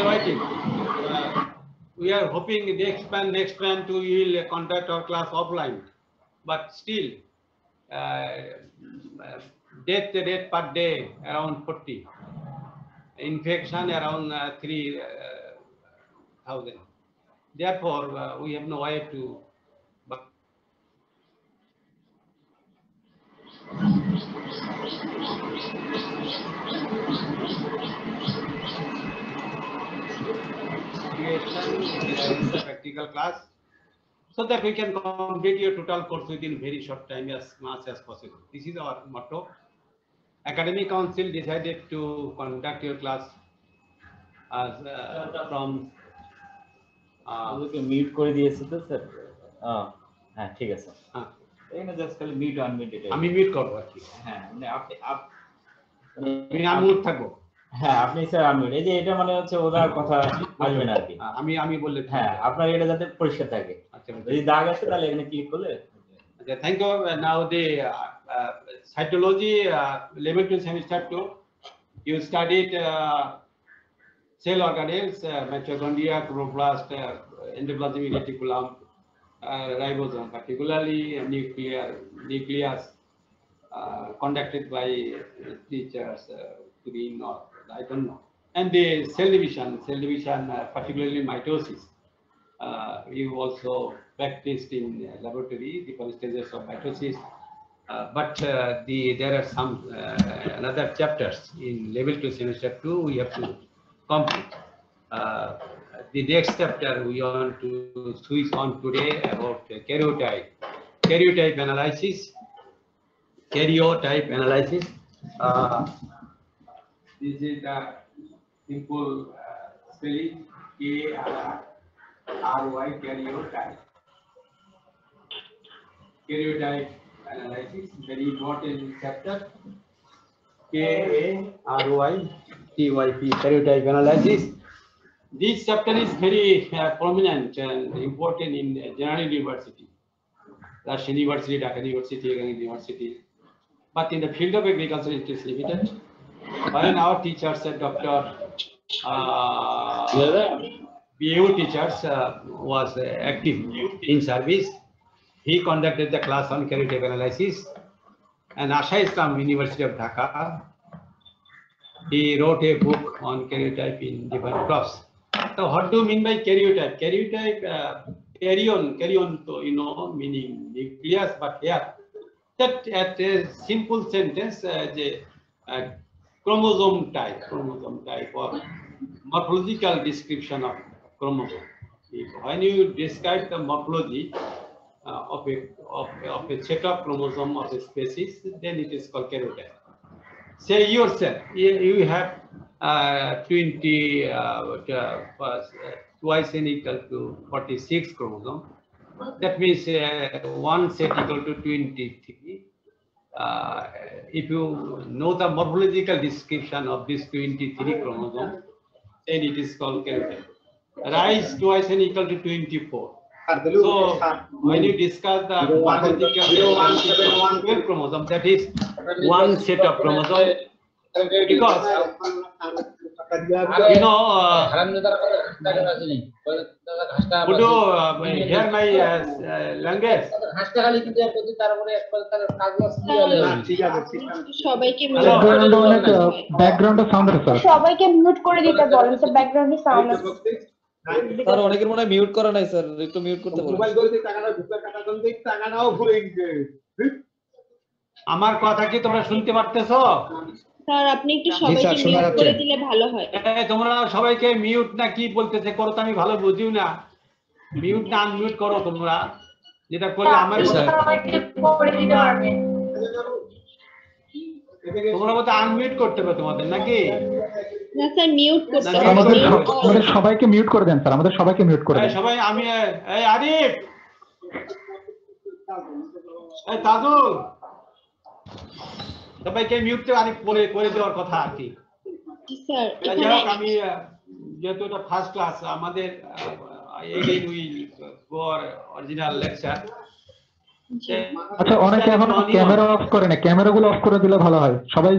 waiting. We are hoping next plan to will conduct our class offline, but still death rate per day around 40, infection around 3,000. Therefore, we have no way to. Practical class, so that we can complete your total course within very short time, as much as possible. This is our motto. Academic Council decided to conduct your class as from mute করে দিয়েছে তো sir. হ্যাঁ ঠিক আছে। এখানে just খালি mute unmute এটা আমি মিউট করব আর কি। হ্যাঁ মানে আপনি আমি আনমিউট থাকবো। হ্যাঁ আপনি স্যার আনমিউট, এই যে এটা মানে হচ্ছে ওনার কথা আসবে না আর কি। আমি বললে হ্যাঁ আপনার এটা যাতে পরিষ্কার থাকে। আচ্ছা যদি দাগ আসে তাহলে এখানে ক্লিক করলে। Okay, thank you. Now the cytology level 2 semester 2, you studied cell organelles, mitochondria, chloroplast, endoplasmic reticulum, ribosome, particularly nucleus, conducted by teachers, green or I don't know, and the cell division, particularly mitosis. You also practiced in laboratory different stages of mitosis, but there are some another chapters in level 2 semester 2 we have to complete. The next chapter we want to switch on today about karyotype analysis. This is the simple spelling KRY, karyotype. Karyotype analysis, very important chapter. KARYTYP, karyotype analysis. This chapter is very prominent and important in General University, Russian University, Dhaka University, University. But in the field of agriculture, it is limited. When our teachers, Dr. BU teachers was active in service, he conducted the class on karyotype analysis. And Asha Islam, University of Dhaka, he wrote a book on karyotype in different crops. So what do you mean by karyotype? Karyotype, karyon, you know, meaning nucleus, but here, that at a simple sentence, the chromosome type or morphological description of chromosome. When you describe the morphology of a set of chromosome of a species, then it is called karyotype. Say yourself, you have 20 twice n equal to 46 chromosome. That means one set equal to 23. If you know the morphological description of this 23 chromosome, then it is called karyotype. Rice twice n equal to 24. So when you discuss the morphological chromosome, that is one set of chromosome, because you know, would you hear my language? ব্যাকগ্রাউন্ডে sound আছে sir, সবাইকে mute করে দিতে বলেন sir, ব্যাকগ্রাউন্ডে sound আছে sir. অনেকের মনে হয় মিউট করা নাই স্যার, একটু মিউট করতে বলুন। মোবাইল ধরে টাকাটা ঢুকলে টাকা দেন, দেখ টাকাটাও ঘুরে গেছে। আমার কথা কি তোমরা শুনতে পারতেছো? স্যার আপনি একটু সবাইকে মিউট করে দিলে ভালো হয়। তোমরা সবাইকে মিউট না কি বলতেছে করো, তো আমি ভালো বুঝিও না। মিউট না আনমিউট করো তোমরা, যেটা করলে আমার সবাইকে করে দিতে পারবে। তোমরা মত আনমিউট করতে হবে তোমাদের নাকি? না স্যার মিউট করতে হবে। আমাদের সবাইকে মিউট করে দেন স্যার, আমাদের সবাইকে মিউট করে দেন সবাই। আমি এই আরিফ, এই তাজু, সবাইকে মিউট করে দেওয়ার কথা আর কি স্যার। আমি যেহেতু এটা ফার্স্ট ক্লাস, আমাদের again will go original lecture. আচ্ছা অনেকে এখন ক্যামেরা অফ করে না, ক্যামেরাগুলো অফ করে দিলে ভালো হয়। সবাই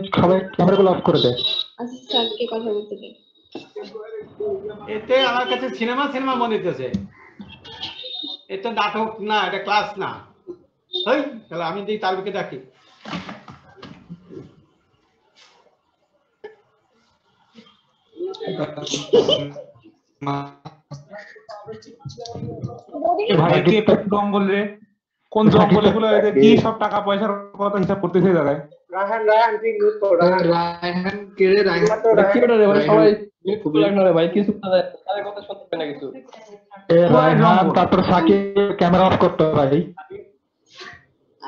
ক্যামেরাগুলো অফ করে দেয়। আচ্ছা স্যারকে কথা বলতে দেন। এতে আমার কাছে সিনেমা মনে হইতেছে। এটা নাটক না, এটা ক্লাস না। হই তাহলে আমি দিই তালবিকে ডাকি। ভাই কে কোন জঙ্গলে কোন জঙ্গলে গুলো কি সব টাকা পয়সার কথা হিসাব করতেছে দাঁড়ায়। রায়হান তুই মিউট কর। রায়হান কে রে? রায়হান তো কি রে ভাই, সবাই মিউট করে রাখনা রে ভাই, কিছু না তাদের কথা শুনতে না কিছু। রায়হান তারপর সাকিব ক্যামেরা অফ করতে ভাই।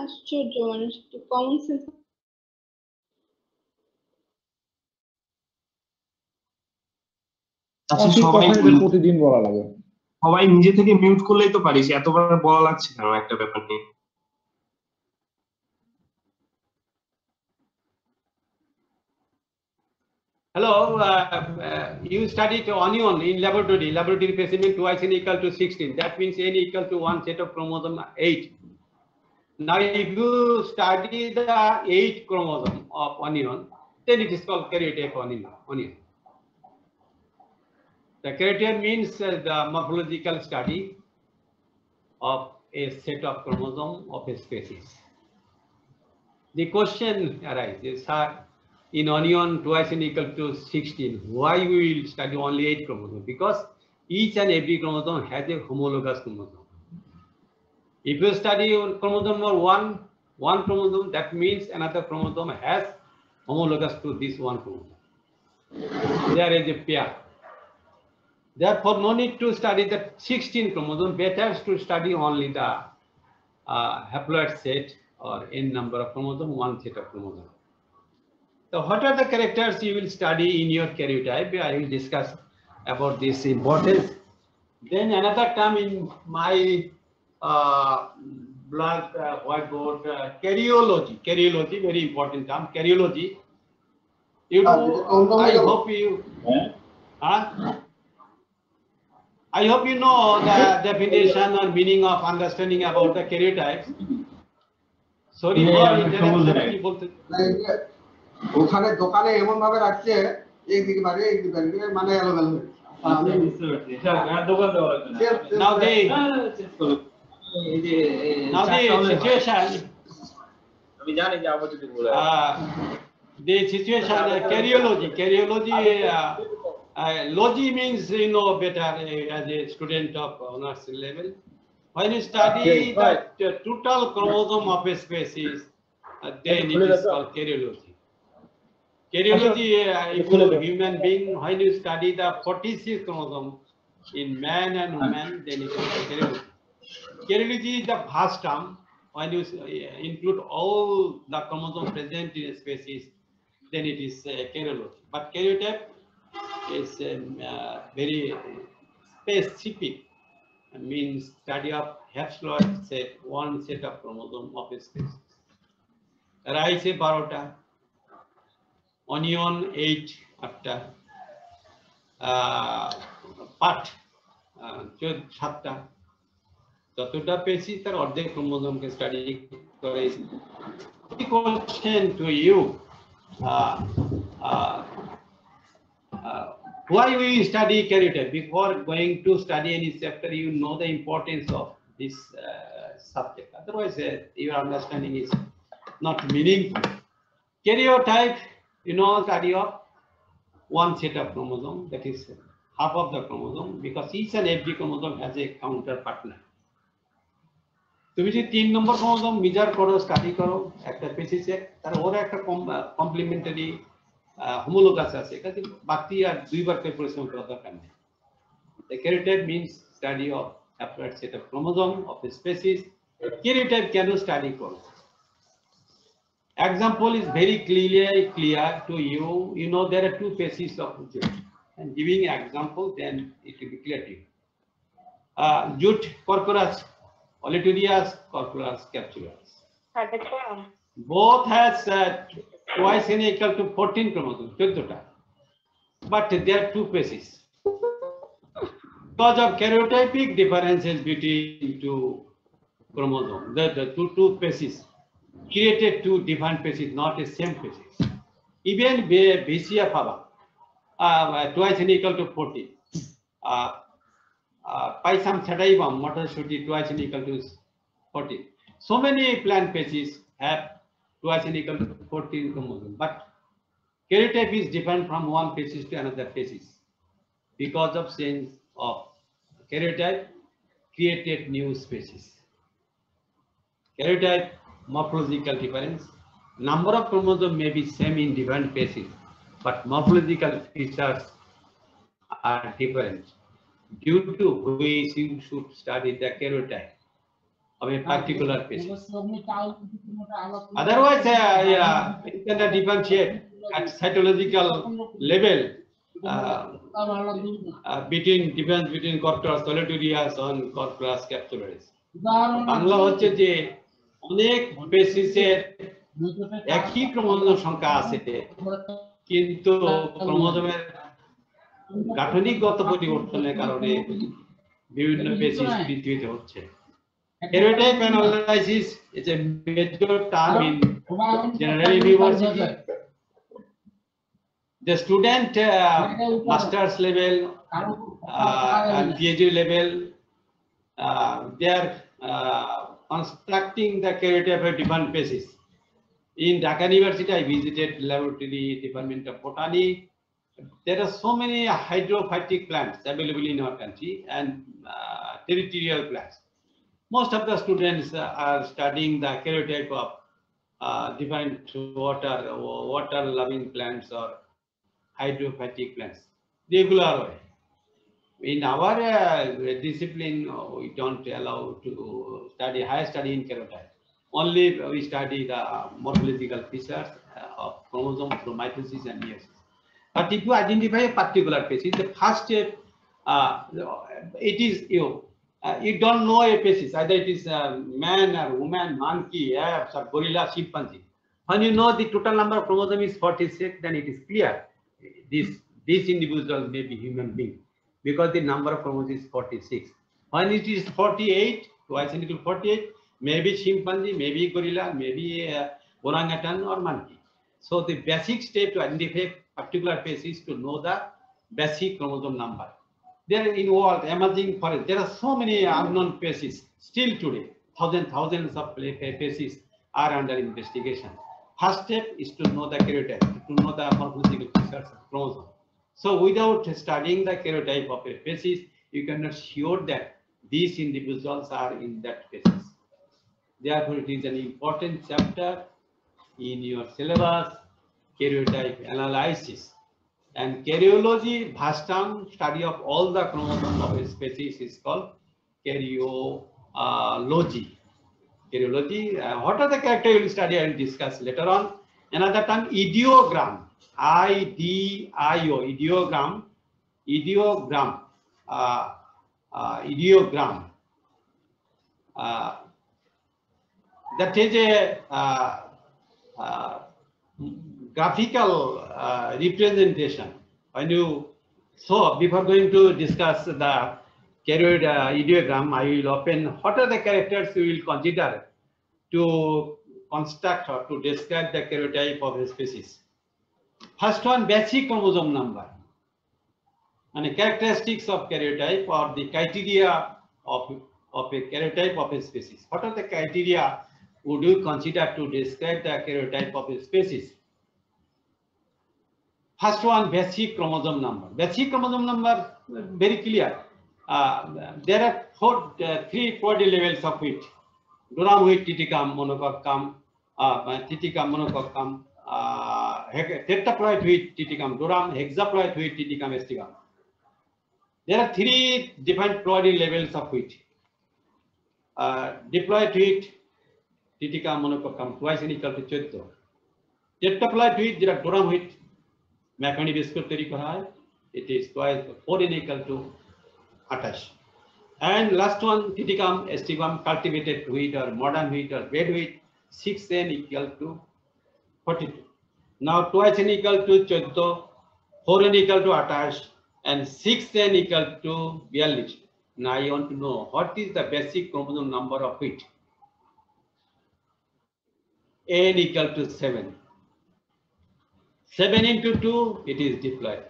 আশ্চর্য মানুষ, একটু কমন সেন্স। সবাই প্রতিদিন বলা লাগে, সবাই নিজে থেকে মিউট করলেই তো পারিস, এতবার বলা লাগছে কেন একটা ব্যাপার নিয়ে? Hello, you studied onion in laboratory. Laboratory specimen twice n equal to 16. That means n equal to one set of chromosome 8. Now, if you study the 8 chromosome of onion, then it is called karyotype onion. The karyotype means the morphological study of a set of chromosome of a species. The question arises, sir, in onion twice n equal to 16, why we will study only 8 chromosomes? Because each and every chromosome has a homologous chromosome. If you study chromosome number 1 chromosome, that means another chromosome has homologous to this one chromosome. There is a pair. Therefore, no need to study the 16 chromosome, better to study only the haploid set or n number of chromosome, one set of chromosome. So what are the characters you will study in your karyotype? I will discuss about this importance. Then another term in my blog whiteboard, karyology. Karyology, very important term. Karyology. You know, I hope you. I hope you know the definition or meaning of understanding about the karyotypes. Sorry for interruption. ওখানে দোকানে এমন ভাবে রাখছে একদিকে বাড়ি একদিকে বাড়ি মানে এলোমেলো। Now the situation. আমি জানি যে আবার যদি বলে The situation karyology. Logy means you know better as a student of honors level. When you study the total chromosome of a species, then it is called karyology. Karyology includes human being. When you study the 46 chromosome in man and woman, then it is karyology. Karyology is the vast term. When you include all the chromosomes present in a species, then it is karyology. But karyotype is very specific. It means study of haploid set, one set of chromosome of a species. Rice 12টা, onion 8 8টা, পাট 7টা, যতটা পেয়েছি তার অর্ধেক ক্রোমোজোমকে study করে। Question to you, why we study karyotype? Before going to study any chapter, you know the importance of this subject. Otherwise, your understanding is not meaningful. Karyotype, you know, study of one set of chromosome, that is half of the chromosome, because each and every chromosome has a counter partner. তুমি যদি 3 নম্বর chromosome measure করো, study করো একটা স্পেসিসে, তার ওর একটা complimentary homologous আছে, কাজে বাকি আর দুইবার করে পরিশ্রম করার দরকার নেই। The karyotype means study of haploid set of chromosome of a species. Karyotype কেন স্টাডি করো? Example is very clear to you. You know there are two species of jute, and giving example, then it will be clear to you. Jute Corchorus Olitorius, Corchorus capsulus. Both has twice n equal to 14 chromosomes, 14টা, but there are two species. Because of karyotypic differences between two chromosomes, the two species created two different species, not the same species. Even Vicia faba, twice n equal to 14. Paisam Chadaibam, Motorshooty twice n equal to 14. So many plant species have twice n equal to 14 chromosomes, but karyotype is different from one species to another species. Because of change of karyotype created new species. Karyotype, morphological difference. Number of chromosomes may be same in different species, but morphological features are different, due to which you should study the karyotype of a particular species. Otherwise, you can differentiate at cytological level between difference between Corpus solitarius and Corpus capsularis. Bangla হচ্ছে যে অনেক স্পেসিসের একই chromosome সংখ্যা আছে, কিন্তু ক্রোমোজোমের গাঠনিকগত পরিবর্তনের কারণে বিভিন্ন স্পেসিস পৃথিবীতে হচ্ছে। Karyotype analysis is a major term in general university. The student master's level and PhD level, they are constructing the karyotype of different species. In Dhaka University, I visited laboratory department of botany. There are so many hydrophytic plants available in our country and territorial plants. Most of the students are studying the karyotype of different water-loving plants or hydrophytic plants, regular way. In our discipline, we don't allow to study higher study in karyotype. Only we study the morphological features of chromosome through mitosis and meiosis. But if you identify a particular species, the first step, it is you don't know a species, either it is man or woman, monkey, apes or gorilla, chimpanzee. When you know the total number of chromosomes is 46, then it is clear this individual may be human being, because the number of chromosomes is 46. When it is 48, twice n equal to 48, maybe chimpanzee, maybe gorilla, maybe orangutan or monkey. So the basic step to identify particular species to know the basic chromosome number. There in world emerging forest, there are so many unknown species still today. Thousands of species are under investigation. First step is to know the karyotype, to know the morphological features of chromosome. So without studying the karyotype of a species, you cannot sure that these individuals are in that species. Therefore, it is an important chapter in your syllabus, karyotype analysis. And karyology, vast term, study of all the chromosomes of a species is called karyology. Karyology, what are the characters you will study and discuss later on. Another term, ideogram, I-D-I-O, ideogram, ideogram. That is a graphical representation. When you, so before going to discuss the karyoid ideogram, I will open what are the characters you will consider to construct or to describe the karyotype of a species. First one, basic chromosome number, and characteristics of karyotype or the criteria of a karyotype of a species. What are the criteria would you consider to describe the karyotype of a species? First one, basic chromosome number. Basic chromosome number, very clear. There are three body levels of wheat: durum wheat, Triticum monococcum, tetraploid wheat, Triticum durum, hexaploid wheat, Triticum aestivum. There are three different body levels of wheat: diploid wheat, Triticum monococcum, twice n equal to 14. Tetraploid wheat, there are durum wheat, Maconi biscuit তৈরি করা হয়, it is twice 4n equal to 28. And last one, Triticum aestivum, cultivated wheat or modern wheat or red wheat, 6n equal to 42. Now twice n equal to 14, 4n equal to 28, and 6n equal to 42. Now I want to know what is the basic chromosome number of wheat. N equal to 7. 7 into 2, it is diploid.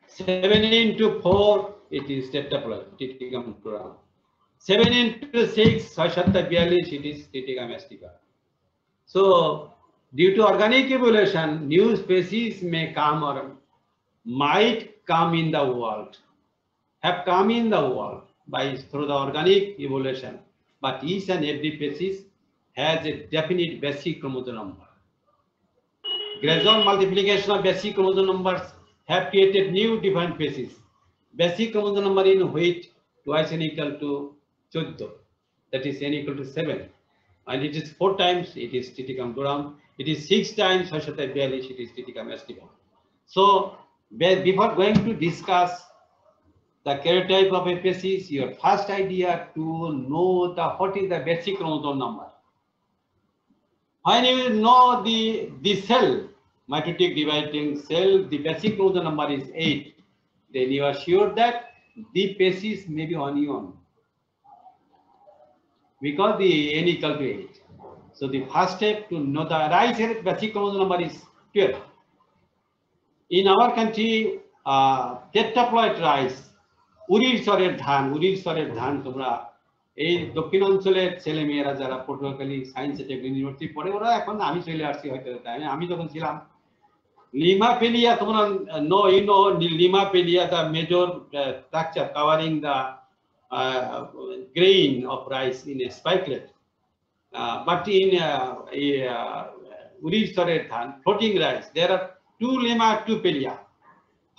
7 into 4, it is tetraploid, triticum plural. 7 into 6, 642, it is triticum aestiva. So, due to organic evolution, new species may come or might come in the world, have come in the world through the organic evolution, but each and every species has a definite basic chromosome number. Gradual multiplication of basic chromosome numbers have created new different species. Basic chromosome number in which twice n equal to 14, that is n equal to 7. And it is 4 times, it is triticum durum. It is 6 times, 642, it is triticum aestiva. So, before going to discuss the karyotype of a species, your first idea to know what is the basic chromosome number. When you know the cell, mitotic dividing cell, the basic chromosome number is 8. Then you are sure that the species may be onion, because the n equal to 8. So the first step to know the rice basic chromosome number is 12. In our country, tetraploid rice, উড়ির স্বরের ধান তোমরা এই দক্ষিণ অঞ্চলের ছেলে মেয়েরা যারা Patuakhali science and technology university পড়ে, ওরা এখন আমি চলে আসছি হয়তো আমি যখন ছিলাম লিমাপেলিয়া, তোমরা know lemma palea the major structure covering the grain of rice in a spikelet, but in উড়ির স্বরের ধান floating rice, there are 2 lemma, 2 pelia.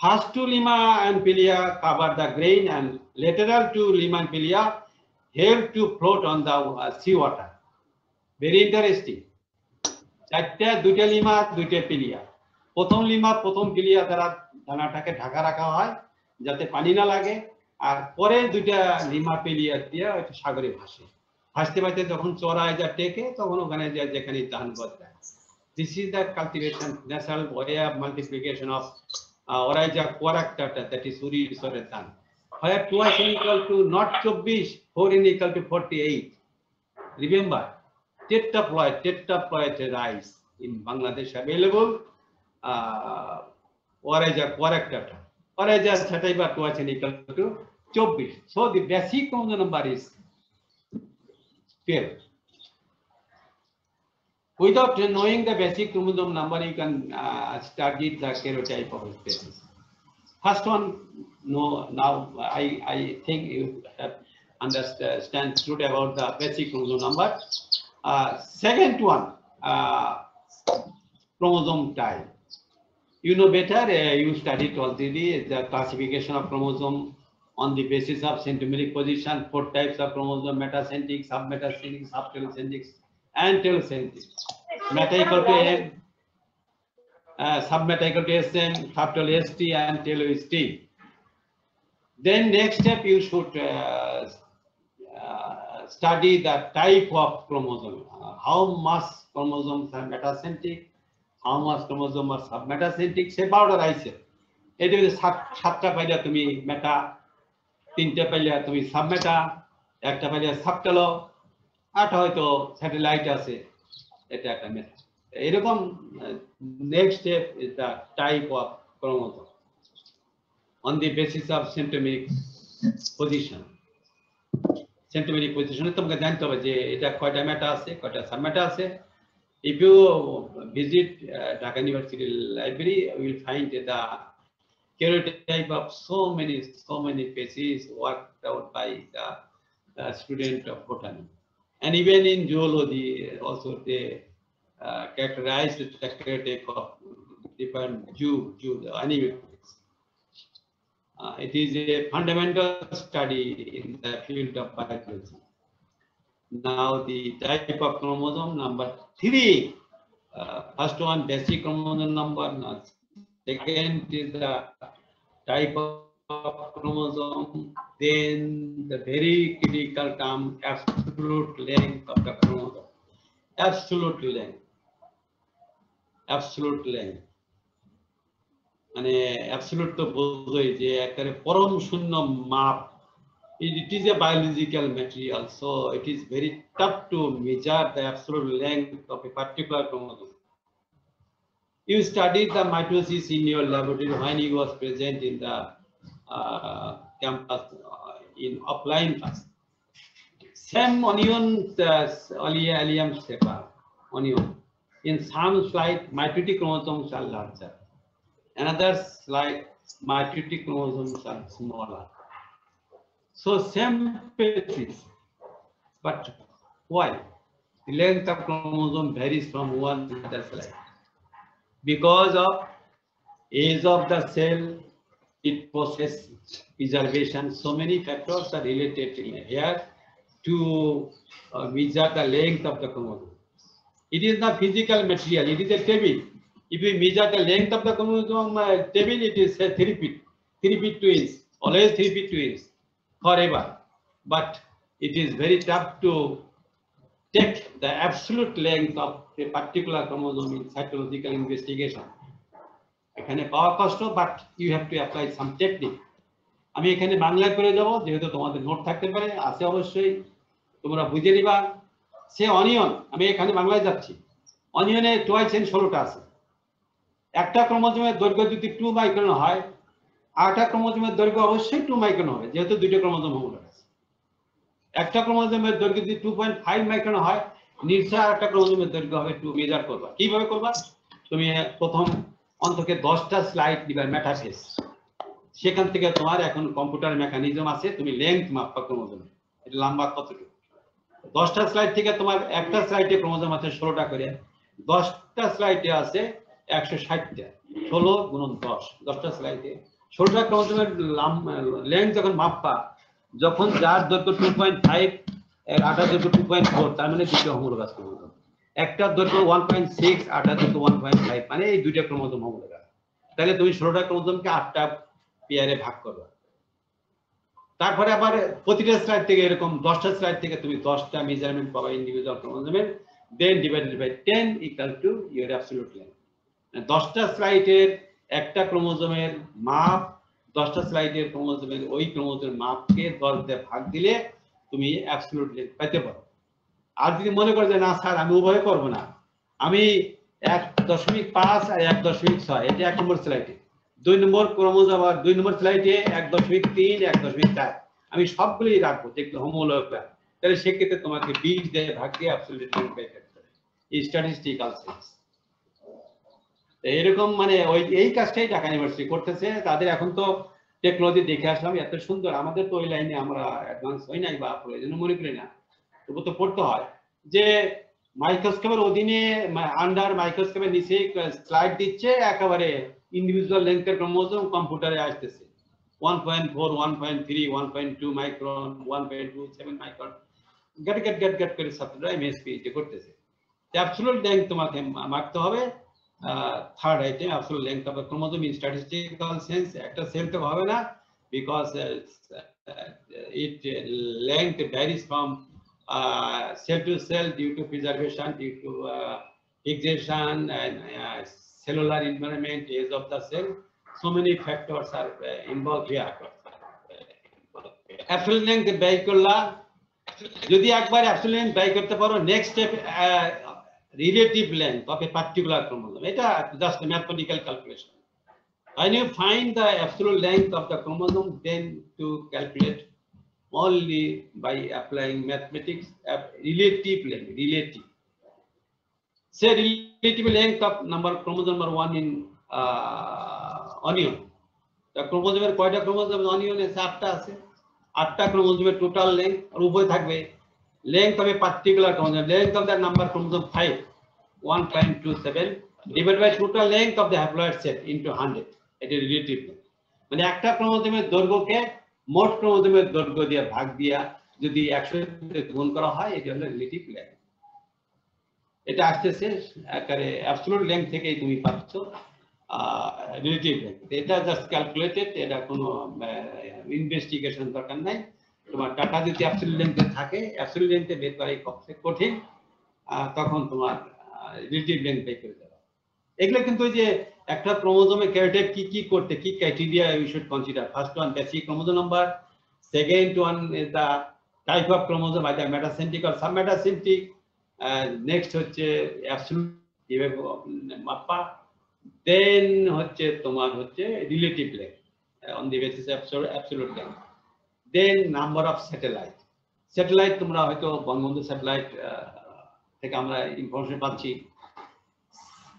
First 2 lemma and pelia cover the grain, and lateral 2 lemma and pelia help to float on the sea water. Very interesting. চারটা 2টা lemma, 2টা pelia. প্রথম lemma, প্রথম pelia দ্বারা দানাটাকে ঢাকা রাখা হয় যাতে পানি না লাগে, আর পরে 2টা lemma pelia দিয়ে ওটা সাগরে ভাসে। ভাসতে ভাসতে যখন চড়ায় যা টেকে, তখন ওখানে যায় যেখানে ধান গজায়। This is the cultivation, natural way of multiplication of Oryza quaractata, that is Uri Soretan. Where 2 n equal to not 24, 4 n equal to 48. Remember, tetraploid rice in Bangladesh available. Oryza quaractata. Oryza Sataiba 2 n equal to 24. So the basic chromosome number is 12. Without knowing the basic chromosome number, you can study the karyotype of a species. First one, now I think you have understand about the basic chromosome number. Second one, chromosome type. You know better, you studied already the classification of chromosome on the basis of centromeric position, 4 types of chromosome: metacentric, submetacentric, subtelocentric, and telocentric. Meta equal to N, submeta equal to SN, subtelo ST, and telo ST. Then next step, you should study the type of chromosome. How much chromosomes are metacentric, how much chromosomes are submetacentric. Say powder ice. It is 7টা পাইলা তুমি মেটা, 3টা পাইলা তুমি সাবমেটা, একটা পাইলা সাবটেলো, 8টা হয়তো satellite আছে, এটা একটা মেথড। এরকম next step is the type of chromosome on the basis of centromeric position. Centromeric পজিশনে তোমাকে জানতে হবে যে এটা কয়টা মেটা আছে, কয়টা সাবমেটা আছে। If you visit Dhaka University library, you will find the karyotype of so many species worked out by the student of botany. And even in zoology, also they characterize the karyotype of different the animals. It is a fundamental study in the field of biology. Now the type of chromosome number 3. First one, basic chromosome number. Second is the type of chromosome. Then the very critical term, absolute length of the chromosome. Absolute length. Absolute length. মানে absolute তো বোঝোই যে একেবারে পরম শূন্য মাপ। It is a biological material, so it is very tough to measure the absolute length of a particular chromosome. You studied the mitosis in your laboratory when you was present in the campus in offline class. Same onion, allium sepa, onion. In some slide, mitotic chromosomes are larger. Another slide, mitotic chromosomes are smaller. So same species, but why? The length of chromosome varies from one to the slide. Because of age of the cell, it process preservation. So many factors are related here to measure the length of the chromosome. It is not physical material, it is a table. If we measure the length of the chromosome table, it is 3 feet, 3 feet 2 inches, always 3 feet 2 inches, forever. But it is very tough to take the absolute length of a particular chromosome in cytological investigation. এখানে পাওয়া কষ্ট, but you have to apply some technique. আমি এখানে বাংলায় করে যাব, যেহেতু তোমাদের নোট থাকতে পারে, আছে অবশ্যই, তোমরা বুঝে নিবা। সে অনিয়ন, আমি এখানে বাংলায় যাচ্ছি। অনিয়নে টয়েস এন 16টা আছে। একটা ক্রোমোজোমের দৈর্ঘ্য যদি 2 মাইক্রন হয়, আরেকটা ক্রোমোজোমের দৈর্ঘ্য অবশ্যই 2 মাইক্রন হবে, যেহেতু দুটো ক্রোমোজোম হোমোলগাস আছে। একটা ক্রোমোজোমের দৈর্ঘ্য যদি 2.5 মাইক্রন হয়, নিশ্চয়ই আরেকটা ক্রোমোজোমের দৈর্ঘ্য হবে 2 মেজার করবা। কিভাবে করবা? তুমি প্রথম অন্তকে 10টা স্লাইড দিবা মেটাফেস, সেখান থেকে তোমার এখন কম্পিউটার মেকানিজম আছে, তুমি লেংথ মাপবা ক্রোমোজোমের, এটা লম্বা কতটুকু। 10টা স্লাইড থেকে তোমার একটা স্লাইডে ক্রোমোজোম আছে 16টা করে, 10টা স্লাইডে আছে 160টা, 16 গুণন 10, 10টা স্লাইডে 16টা ক্রোমোজোমের লেংথ যখন মাপবা, যখন যার দৈর্ঘ্য 2.5 এর আটা দৈর্ঘ্য 2.4, তার মানে দুটো হোমোলগাস ক্রোমোজোম। একটা দৈর্ঘ্য 1.6, আটা দৈর্ঘ্য 1.5, মানে এই দুইটা ক্রোমোজোম হোমোলগাস। তাহলে তুমি 16টা ক্রোমোজোমকে 8টা পেয়ারে ভাগ করবে। তারপরে আবার প্রতিটা স্লাইড থেকে এরকম 10টা স্লাইড থেকে তুমি 10টা মেজারমেন্ট পাবে ইন্ডিভিজুয়াল ক্রোমোজোমের, then divided by 10 equal to your absolute length. 10টা স্লাইডের একটা ক্রোমোজোমের মাপ 10টা স্লাইডের ক্রোমোজোমের ওই ক্রোমোজোমের মাপকে 10 দিয়ে ভাগ দিলে তুমি অ্যাবসলিউট লেন্থ পেতে পারো। আর যদি মনে করো যে না স্যার আমি উভয় করব না, আমি 1.5 আর 1.6, এটা 1 নম্বর স্লাইডে, 2 নম্বর ক্রোমোজোম আর 2 নম্বর স্লাইডে 1.3, 1.4, আমি সবগুলোই রাখবো যেগুলো হোমোলগাস, তাহলে সেক্ষেত্রে তোমাকে 20 দিয়ে ভাগ দিয়ে অ্যাবসলিউট লেন্থ বের করতে হবে। স্ট্যাটিস্টিক্যাল সেন্স এরকম, মানে ওই এই কাজটাই ঢাকা ইউনিভার্সিটি করতেছে। তাদের এখন তো টেকনোলজি দেখে আসলাম এত সুন্দর, আমাদের তো ওই লাইনে আমরা অ্যাডভান্স হই নাই বা প্রয়োজন মনে করি না, তবু তো পড়তে হয় যে মাইক্রোস্কোপের অধীনে আন্ডার মাইক্রোস্কোপের নিচে স্লাইড দিচ্ছে, একেবারে ইন্ডিভিজুয়াল লেন্থের ক্রোমোজোম কম্পিউটারে আসতেছে 1.4, 1.3, 1.2 মাইক্রন, 1.27 মাইক্রন, গেট করে ছাত্ররা এমএসপি করতেছে। অ্যাবসলিউট লেন্থ তোমাকে মাপতে হবে। Third item, absolute length of chromosome in statistical sense. একটা সেল তো হবে না, because it length varies from cell to cell due to preservation, due to fixation and cellular environment, age of the cell. So many factors are involved here. Absolute length ব্যয় করলা, যদি একবার absolute length ব্যয় করতে পারো, next step relative length of a particular chromosome. এটা just a mathematical calculation. When you find the absolute length of the chromosome, then to calculate only by applying mathematics, relative length, relative. Say relative length of number chromosome number 1 in onion. The chromosome কয়টা chromosome onion এ 8টা আছে, 8টা chromosome total length আর উভয় থাকবে length of a particular chromosome, length of the number chromosome 5, 1.27 divided by total length of the haploid set into 100. এটা relative length, মানে একটা ক্রোমোজোমের দৈর্ঘ্যকে মোট ক্রোমোজোমের দৈর্ঘ্য দিয়ে ভাগ দিয়া যদি 100 দিয়ে গুণ করা হয়, এটা হলো রিলেটিভ লেন্থ। এটা আসতেছে আকারে অ্যাবসলিউট লেন্থ থেকেই তুমি পাচ্ছ রিলেটিভ লেন্থ। এটা জাস্ট ক্যালকুলেটেড, এটা কোনো ইনভেস্টিগেশন দরকার নাই। তোমার ডাটা যদি অ্যাবসলিউট লেন্থে থাকে, অ্যাবসলিউট লেন্থে বের করাই কঠিন, তখন তোমার রিলেটিভ লেন্থ বের করে দেওয়া। এগুলো কিন্তু ওই যে একটা ক্রোমোজোমে ক্যারেক্টার কি কি করতে, কি criteria you should consider. First one basic chromosome number, second one is the type of chromosome, either metacentric or submetacentric. Next হচ্ছে অ্যাবসলিউট কিভাবে মাপা, দেন হচ্ছে তোমার হচ্ছে relative length on the basis absolute length, then number of satellite. Satellite তোমরা হয়তো Bangabandhu satellite থেকে আমরা ইনফরমেশন পাচ্ছি,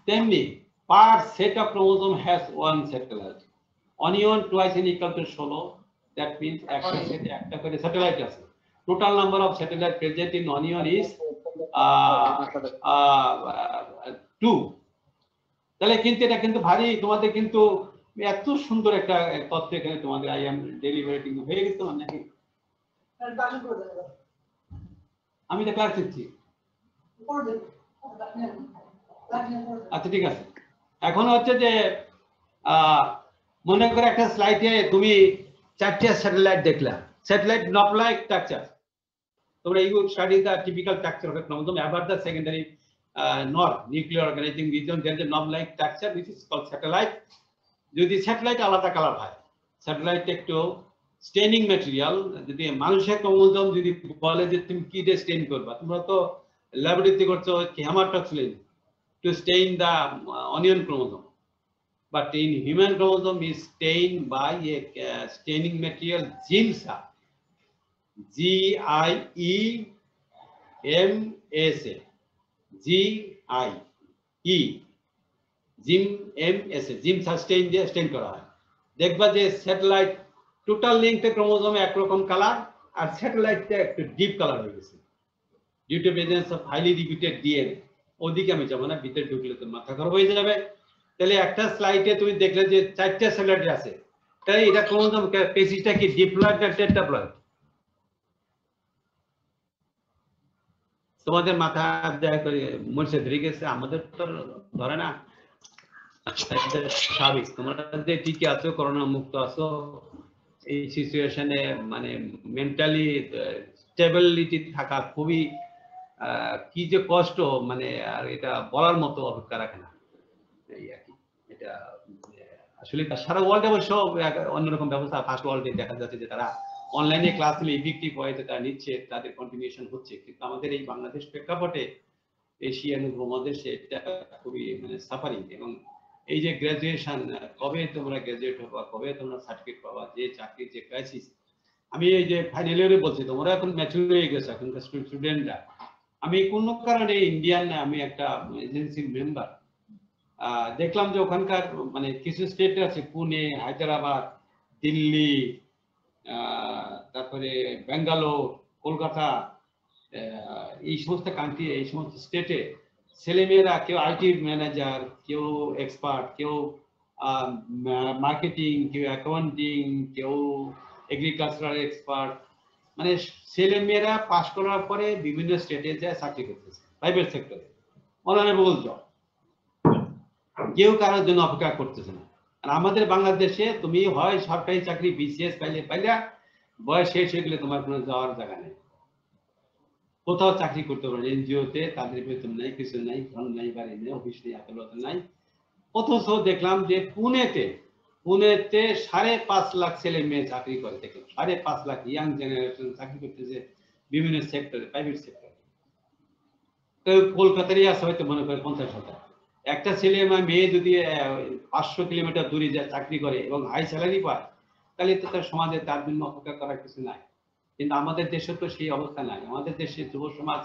তেমনি per set of chromosome has one satellite. Onion twice n equal to 16, that means একটা সেটে একটা করে স্যাটেলাইট আছে। Total number of satellite present in onion is 2। তাহলে কিন্তু এটা কিন্তু ভারী, তোমাদের কিন্তু এত সুন্দর একটা তথ্য এখানে তোমাদের আই এম ডেলিভারেটিং হয়ে গেছে নাকি? আমি তো ক্লাস দিচ্ছি। আচ্ছা ঠিক আছে। এখন হচ্ছে যে মনে করে একটা স্লাইডে তুমি 4টে স্যাটেলাইট দেখলা, স্যাটেলাইট নট লাইক স্ট্রাকচার। তোমরা you study the typical structure of a chromosome about the secondary NOR nuclear organizing region, there is a knob like structure which is called satellite. যদি স্যাটেলাইট আলাদা colour হয়, satellite একটু staining material, যদি মানুষের chromosome যদি বলে যে তুমি কি দিয়ে স্টেন করবা, তোমরা তো ল্যাবরেটরিতে করছো haematoxylin to stain the onion chromosome, but in human chromosome is stained by a staining material GIMSA, GIEMSA, GIEMSA, GIMSA stain দিয়ে স্টেন করা হয়। দেখবা যে স্যাটেলাইট টোটাল লেন্থে ক্রোমোজোমে একরকম কালার, আর স্যাটেলাইটটা একটু ডিপ কালার হয়ে গেছে due to presence of highly repeated DNA. ওদিকে আমি যাবো না, ভিতরে ঢুকলে তো মাথা খারাপ হয়ে যাবে। তাহলে একটা স্লাইডে তুমি দেখলে যে 4টে স্যাটেলাইট আছে, তাহলে এটা ক্রোমোজোম পেসিসটা কি ডিপ্লয়েড না টেট্রাপ্লয়েড? তোমাদের মাথা দয়া করে মরছে ধরে গেছে, আমাদের তো ধরে না। স্বাভাবিক, তোমরা যে ঠিকই আছো, করোনা মুক্ত আছো, এই সিচুয়েশনে মানে মেন্টালি স্টেবিলিটি থাকা খুবই কি যে কষ্ট, মানে আর এটা বলার মতো অপেক্ষা রাখে না। এই আর কি, এটা আসলে সারা ওয়ার্ল্ডে অবশ্য অন্যরকম ব্যবস্থা। ফার্স্ট ওয়ার্ল্ডে দেখা যাচ্ছে যে তারা অনলাইনে ক্লাস নিলে ইফেক্টিভ হয়েছে, তারা নিচ্ছে, তাদের কন্টিনিউশন হচ্ছে। কিন্তু আমাদের এই বাংলাদেশ প্রেক্ষাপটে এশিয়ান উপমহাদেশে এটা খুবই মানে সাফারিং। এবং এই যে গ্রাজুয়েশন, কবে তোমরা গ্রাজুয়েট হবা, কবে তোমরা সার্টিফিকেট পাবা, যে চাকরির যে ক্রাইসিস। আমি এই যে ফাইনাল ইয়ারে বলছি, তোমরা এখন ম্যাচুর হয়ে গেছো এখনকার স্টুডেন্টরা। আমি কোনো কারণে ইন্ডিয়ান, আমি একটা এজেন্সির মেম্বার, দেখলাম যে ওখানকার মানে কিছু স্টেট আছে, পুনে, হায়দ্রাবাদ, দিল্লি, তারপরে ব্যাঙ্গালোর, কলকাতা, এই সমস্ত কান্ট্রি, এই সমস্ত স্টেটে ছেলেমেয়েরা কেউ আইটি ম্যানেজার, কেউ এক্সপার্ট, কেউ মার্কেটিং, কেউ অ্যাকাউন্টিং, কেউ এগ্রিকালচারাল এক্সপার্ট, মানে ছেলেমেয়েরা পাশ করার পরে বিভিন্ন স্টেটে যায় চাকরি করতেছে প্রাইভেট সেক্টরে, অনারেবল জব। কেউ কারোর জন্য অপেক্ষা করতেছে না। আর আমাদের বাংলাদেশে তুমি হয় সরকারি চাকরি বিসিএস পাইলা, বয়স শেষ হয়ে গেলে তোমার কোনো যাওয়ার জায়গা নেই, কোথাও চাকরি করতে পারো এনজিওতে, তাদের বেতন নাই, কিছু নাই, ঘর নাই, বাড়ি নেই, অফিস নেই, আদালত নাই। অথচ দেখলাম যে পুনেতে 5.5 লাখ ছেলে মেয়ে চাকরি করে, দেখলাম 5.5 লাখ ইয়াং জেনারেশন চাকরি করতেছে বিভিন্ন সেক্টরে, প্রাইভেট সেক্টরে। তো কলকাতারই আছে হয়তো মনে করে 50,000। একটা ছেলে বা মেয়ে যদি 500 কিলোমিটার দূরে যায় চাকরি করে এবং হাই স্যালারি পায়, তাহলে তো তার সমাজে তার জন্য অপেক্ষা করার কিছু নাই। কিন্তু আমাদের দেশে তো সেই অবস্থা নাই। আমাদের দেশে যুব সমাজ,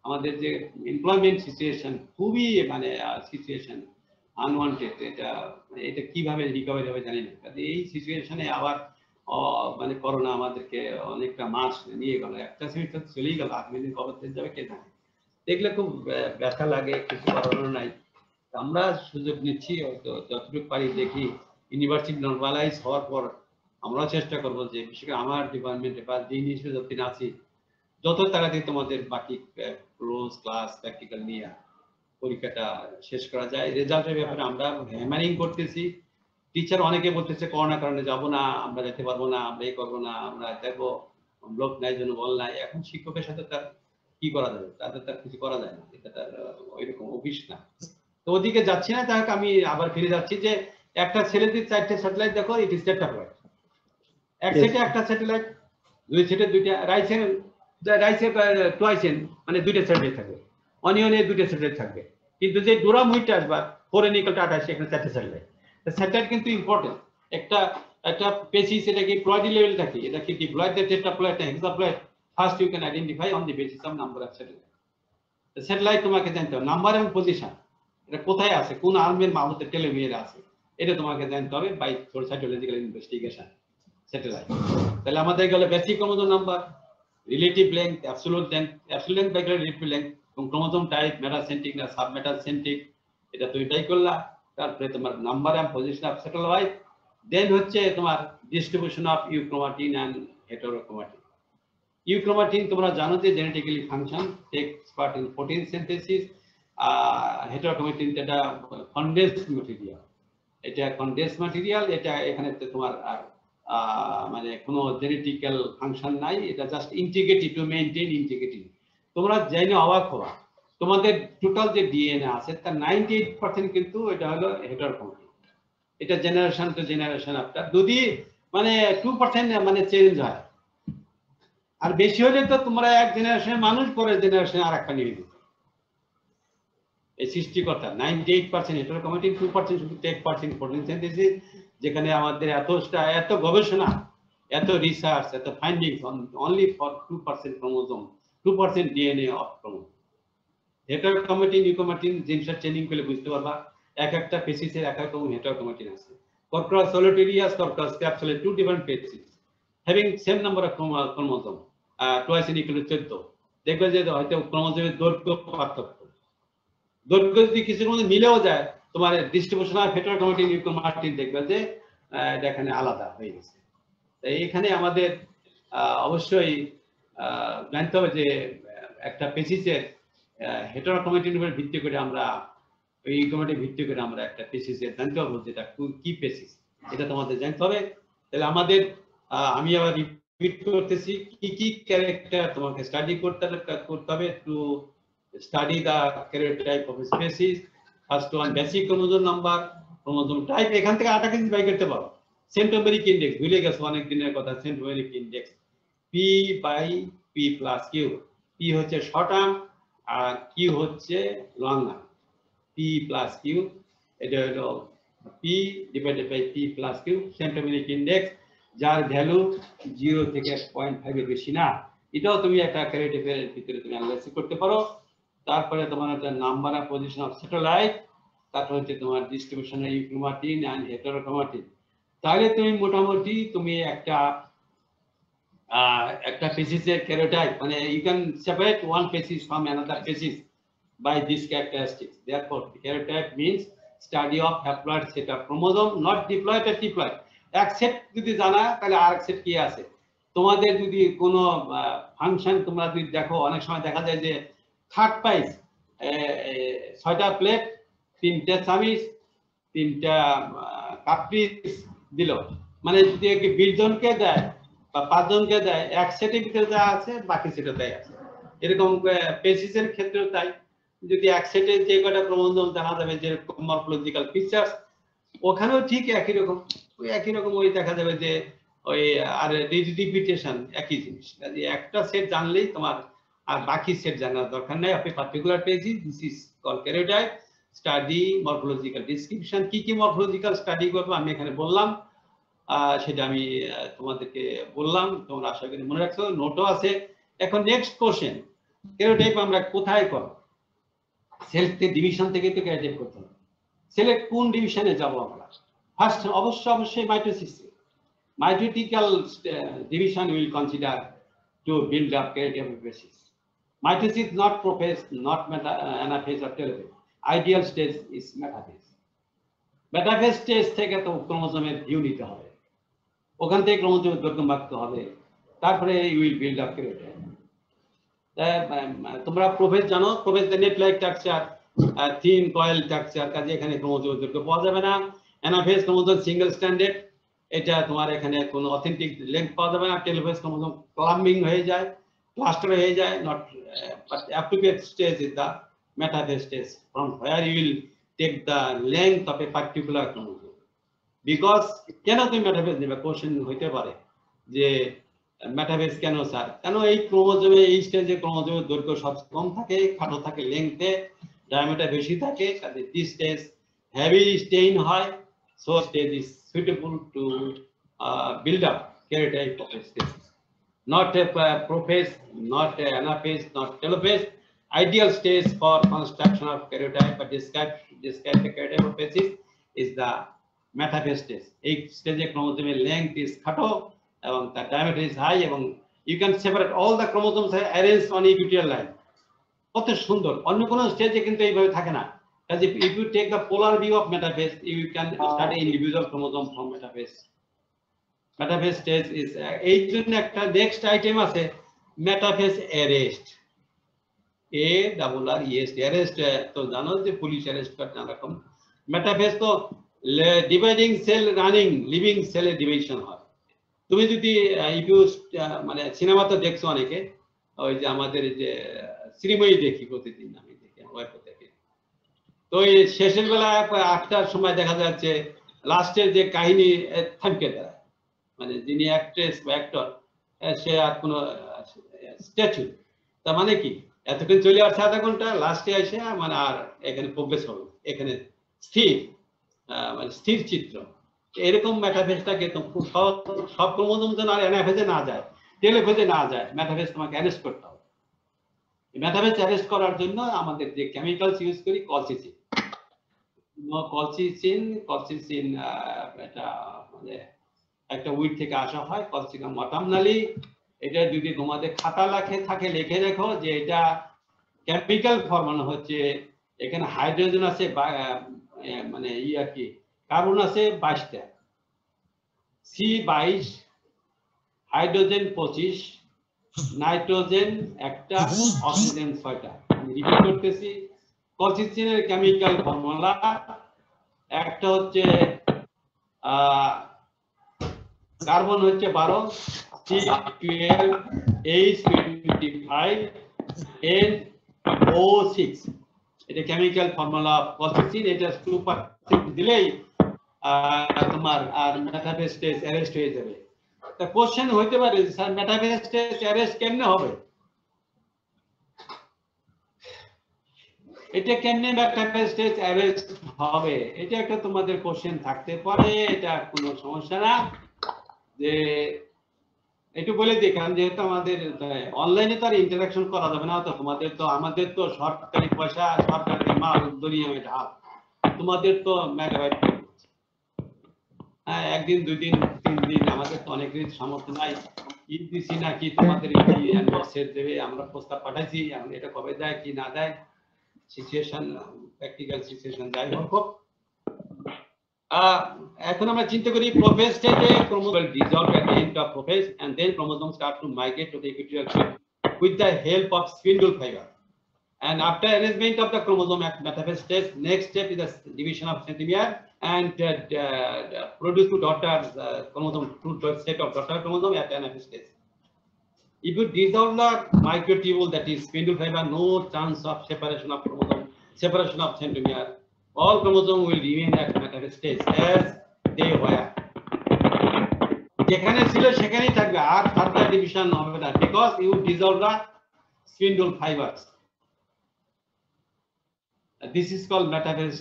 আমাদের যে এমপ্লয়মেন্ট সিচুয়েশন খুবই মানে সিচুয়েশন আনওয়ান্টেড। এটা কিভাবে রিকভারি হবে জানি না। এই সিচুয়েশনে আবার মানে করোনা আমাদেরকে অনেকটা মাস নিয়ে গেল, একটা সেমিস্টার চলেই গেল, আগামী কবে থেকে যাবে কে জানে। দেখলে খুব ব্যথা লাগে, কিছু করার নাই। আমরা সুযোগ নিচ্ছি, হয়তো যতটুকু পারি দেখি। ইউনিভার্সিটি নর্মালাইজ হওয়ার পর আমরাও চেষ্টা করবো যে বিশেষ করে আমার ডিপার্টমেন্টে বা যে ইনস্টিটিউটে যতদিন আছি, যত তাড়াতাড়ি তোমাদের বাকি ক্লোজ ক্লাস প্র্যাকটিক্যাল নিয়ে পরীক্ষাটা শেষ করা যায়। রেজাল্টের ব্যাপারে আমরা হ্যামারিং করতেছি। টিচার অনেকে বলতেছে করোনার কারণে যাবো না, আমরা যেতে পারবো না, আমরা এই করবো না, আমরা দেখবো, ব্লক নাই, জন্য বল নাই। এখন শিক্ষকের সাথে তার কি করা যাবে, তাদের তার কিছু করা যায় না, এটা তার ওইরকম অফিস না। তো ওদিকে যাচ্ছি না, তাহলে আমি আবার ফিরে যাচ্ছি যে একটা ছেলেদের 4টে স্যাটেলাইট দেখো, ইট ইজ টেট্রাপ্লয়েড। এক সেটে একটা স্যাটেলাইট, দুই সেটে দুইটা, রাইসে টুয়াইসেন মানে 2টে স্যাটেলাইট থাকবে, অনিয়নে 2টে স্যাটেলাইট থাকবে। কিন্তু যে ডুরামুইটটা আসবা 4n = 28 এখানে 4টে স্যাটেলাইট। স্যাটেলাইট কিন্তু ইম্পর্টেন্ট। একটা পেসিস এটা কি প্লয়েড লেভেল থাকে, এটা কি ডিপ্লয়েড টেট্রাপ্লয়েড না hexaploid, first you can identify on the basis of number of satellite. Satellite তোমাকে জানতে হবে, নাম্বার এবং পজিশন, এটা কোথায় আছে, কোন আর্মের মাহমুদের টেলিমিয়ারে আছে, এটা তোমাকে জানতে হবে বাই সাইটোলজিক্যাল ইনভেস্টিগেশন স্যাটেলাইট। তাহলে আমাদের গেল basic chromosome number, relative length, absolute length by relative length, এবং ক্রোমোজোম টাইপ মেটাসেন্ট্রিক না সাবমেটাসেন্ট্রিক, এটা দুইটাই করলা। তারপরে তোমার number and position of satellite, then হচ্ছে তোমার distribution of euchromatin and heterochromatin. Euchromatin তোমরা জানো যে genetically function, takes part in protein synthesis. Heterochromatin এটা কনডেন্সড ম্যাটেরিয়াল, এটা এখানে তোমার মানে কোনো জেনেটিক্যাল ফাংশন নাই, এটা just integrative to maintain integrity. তোমরা জেনে অবাক হবা, তোমাদের টোটাল যে ডিএনএ আছে তার 98% কিন্তু এটা হলো হেটেরোক্রোমাটিন। এটা জেনারেশন টু জেনারেশন আফটার, যদি মানে 2% মানে চেঞ্জ হয়, আর বেশি হলে তো তোমরা এক জেনারেশনের মানুষ পরের জেনারেশনে আর একটা নিয়ে দিত। এই সৃষ্টিকর্তা 98% হেটেরোক্রোমাটিন, 2% শুধু take part in protein synthesis, যেখানে আমাদের এত গবেষণা, এত রিসার্চ, এত findings only for 2% chromosome, 2% DNA of chromosome. Heterochromatin euchromatin জিনসের ট্রেনিং করলে বুঝতে পারবা এক একটা পেসিসের এক এক রকম হেটেরোক্রোমাটিন আছে। Corpora solitarius, corpus capsule, 2 different species having same number of chromosome, twice n = 14। দেখবে যে হয়তো ক্রোমোজোমের দৈর্ঘ্য পার্থক্য, দৈর্ঘ্য যদি কিছুর মধ্যে মিলেও যায়, তোমার ডিস্ট্রিবিউশন অফ হেটেরোক্রোমাটিন ইউক্রোমাটিন দেখবে যে এটা এখানে আলাদা হয়ে গেছে। তাই এখানে আমাদের অবশ্যই জানতে হবে যে একটা পেসিসের হেটেরোক্রোমাটিনের উপর ভিত্তি করে আমরা, এই ইউক্রোমাটিন ভিত্তি করে আমরা একটা পেসিসের জানতে পারবো যেটা কি পেসিস, এটা তোমাদের জানতে হবে। তাহলে আমাদের আমি আবার রিপিট করতেছি, কি ক্যারেক্টার তোমাকে স্টাডি করতে হবে to study the character of species. First one basic chromosome number, chromosome type, এখান থেকে 8 কিছু বাই করতে পারো। সেন্টোমেরিক ইন্ডেক্স ভুলে গেছো অনেক দিনের কথা, সেন্টোমেরিক ইন্ডেক্স P/P+Q, P হচ্ছে শর্ট আর্ম আর Q হচ্ছে লং আর্ম। P+Q, এটা হলো P/P+Q সেন্টোমেরিক ইন্ডেক্স, যার ভ্যালু 0 থেকে 0.5 এর বেশি না। এটাও তুমি একটা ক্যারেক্টারের ভিতরে তুমি অ্যানালাইসিস করতে পারো। তারপরে তোমার একটা number of position of satellite, তারপর হচ্ছে তোমার distribution of euchromatin and heterochromatin. তাহলে তুমি মোটামুটি তুমি একটা পেসিসের ক্যারোটাইপ, মানে you can separate one species from another species by these characteristics. Therefore, the karyotype means study of haploid set of chromosome, not diploid or triploid. এক set যদি জানা তাহলে আরেক সেট কি আছে। তোমাদের যদি কোনো ফাংশন তোমরা যদি দেখো, অনেক সময় দেখা যায় যে থার্ড পাইস 6টা প্লেট, 3টে চামিচ, 3টা কাপড়িস দিল, মানে যদি 20 জনকে দেয় বা 5 জনকে দেয়, এক সেটের ভিতরে যা আছে বাকি সেটে তাই আছে। এরকম পেসিসের ক্ষেত্রেও তাই, যদি এক সেটে যে কটা ক্রোমোজোম দেখা যাবে যে মরফোলজিক্যাল ফিচার্স, ওখানেও ঠিক একই রকম, ওই দেখা যাবে যে ওই আর রিপিটেশন একই জিনিস। কাজে একটা সেট জানলেই তোমার আর বাকি সেট জানার দরকার নাই। আপনি particular species, this is call karyotype, study morphological description. কি মরফোলজিক্যাল স্টাডি করবো আমি এখানে বললাম, সেটা আমি তোমাদেরকে বললাম, তোমরা আশা করি মনে রাখছো, নোটও আছে। এখন নেক্সট কোশ্চেন, ক্যারোটাইপ আমরা কোথায় করব? সেল ডিভিশন থেকে তো ক্যারোটাইপ করতে হবে। সেলের কোন ডিভিশনে যাব আমরা? ফার্স্ট অবশ্যই mitosis. Mitotical division will consider to build up karyotype basis. Mitosis not prophase, not anaphase or telophase. Ideal stage is metaphase. Metaphase stage থেকে তো ক্রোমোজোমের ভিউ নিতে হবে, ওখান থেকে ক্রোমোজোমের দৈর্ঘ্য মাপতে হবে, তারপরে ইউ উইল বিল্ড আপ ক্যারোটাইপ। তোমরা প্রোফেজ জানো, prophase net like structure, thin coil structure, কাজে এখানে ক্রোমোজোমের দৈর্ঘ্য পাওয়া যাবে না। অ্যানাফেজ ক্রোমোজোম সিঙ্গেল স্ট্যান্ডার্ড, এটা তোমার এখানে কোনো অথেন্টিক লেন্থ পাওয়া যাবে না। টেলোফেজ ক্রোমোজোম ক্লাম্বিং হয়ে যায়, ক্লাস্টার হয়ে যায়, not but appropriate stage is the metaphase stage, from where you will take the length of a particular chromosome. Because কেন তুমি মেটাফেজ নেবে? কোশ্চেন হইতে পারে যে মেটাফেজ কেন স্যার? কেন এই ক্রোমোজোমে এই স্টেজে ক্রোমোজোমের দৈর্ঘ্য সব কম থাকে, খাটো থাকে লেংথে, ডায়ামিটার বেশি থাকে তাহলে this stage heavy stain হয়, so stage is suitable to build up karyotype of a stage. Not a prophase, not a anaphase, not telophase. Ideal stage for construction of karyotype or describe the karyotype of phases is the metaphase stage. এই স্টেজে ক্রোমোজোমের length is খাটো এবং তার diameter is high এবং you can separate all the chromosomes arranged on equatorial line. কত সুন্দর, অন্য কোন স্টেজে কিন্তু এইভাবে থাকে না। কাজে if you take the polar view of metaphase, you can study individual chromosome from metaphase. Metaphase stage is এই জন্য একটা নেক্সট আইটেম আছে মেটাফেজ অ্যারেস্ট, ARREST অ্যারেস্ট তো জানো যে পুলিশ অ্যারেস্ট করে না রকম। মেটাফেজ তো ডিভাইডিং সেল রানিং লিভিং সেলে ডিভিশন হয়। তুমি যদি মানে সিনেমা তো দেখছো অনেকে, ওই যে আমাদের যে শ্রীময়ী দেখি প্রতিদিন, আমি দেখি ওয়াইফও দেখি, তো এই শেষের বেলা 8টার সময় দেখা যাচ্ছে লাস্টের যে কাহিনী থামকে দাঁড়ায়, মানে যিনি অ্যাক্ট্রেস বা অ্যাক্টর সে আর কোনো স্ট্যাচু, তার মানে কি এতক্ষণ চলে আসছে আধা ঘন্টা, লাস্টে এসে মানে আর এখানে প্রবেশ হবে, এখানে স্থির মানে স্থির চিত্র। এরকম মেটাফেজটাকে সব ক্রোমোজোম যেন আর অ্যানাফেজে না যায়, টেলোফেজে না যায়, মেটাফেজ তোমাকে অ্যারেস্ট করতে হবে। মেটাফেজ অ্যারেস্ট করার জন্য আমাদের যে কেমিক্যালস ইউজ করি কলসিসিন, এটা মানে একটা উইড থেকে আসা হয়, কলসিকাম অটামনালি। এটা যদি তোমাদের খাতা থাকে লিখে রেখো যে এটা কেমিক্যাল ফর্মুলা হচ্ছে, এখানে হাইড্রোজেন আছে মানে আর কি কার্বন আছে 22টা, C22, হাইড্রোজেন 25, নাইট্রোজেন 1টা, অক্সিজেন 6টা। আমি রিপিট করতেছি, কলসিসিনের কেমিক্যাল ফর্মুলা একটা হচ্ছে কার্বন হচ্ছে 12, C12, H25, NO6, এটা কেমিক্যাল ফর্মুলা কলসিসিন। এটা 2% দিলেই তোমার আর মেটাফেজ স্টেজ অ্যারেস্ট হয়ে যাবে। তা কোশ্চেন হইতে পারে স্যার মেটাফেজ স্টেজ অ্যারেস্ট কেমনে হবে, এটা কেমনে মেটাফেজ স্টেজ অ্যারেস্ট হবে, এটা একটা তোমাদের কোশ্চেন থাকতে পারে, এটা কোনো সমস্যা না। যে একটু বলে দিই, কারণ যেহেতু আমাদের অনলাইনে তো আর ইন্টারাকশন করা যাবে না, তো তোমাদের তো আমাদের তো সরকারি পয়সা সরকারি মাল দরিয়ে ঢাল, তোমাদের তো মেগাবাইট, হ্যাঁ 1 দিন 2 দিন 3 দিন, আমাদের তো অনেক সামর্থ্য নাই। দিছি না কি তোমাদের সেট দেবে, আমরা প্রস্তাব পাঠাইছি, এখন এটা কবে দেয় কি না দেয়, সিচুয়েশন প্র্যাকটিক্যাল সিচুয়েশন যাই হোক। এখন আমরা চিন্তা করি প্রোফেজ স্টেজে chromosome dissolve at the end of prophase and then chromosomes start to migrate to the equatorial field with the help of spindle fiber. And after arrangement of the chromosome at metaphase stage, next step is the division of centromere and produce two daughter chromosome, two set of daughter chromosome at anaphase stage. If you dissolve the microtubule, that is spindle fiber, no chance of separation of chromosome, separation of centromere. All chromosome will remain at metaphase stage as they were. যেখানে ছিল সেখানেই থাকবে, আর further division হবে না, because you dissolve the spindle fibres. This is called metaphase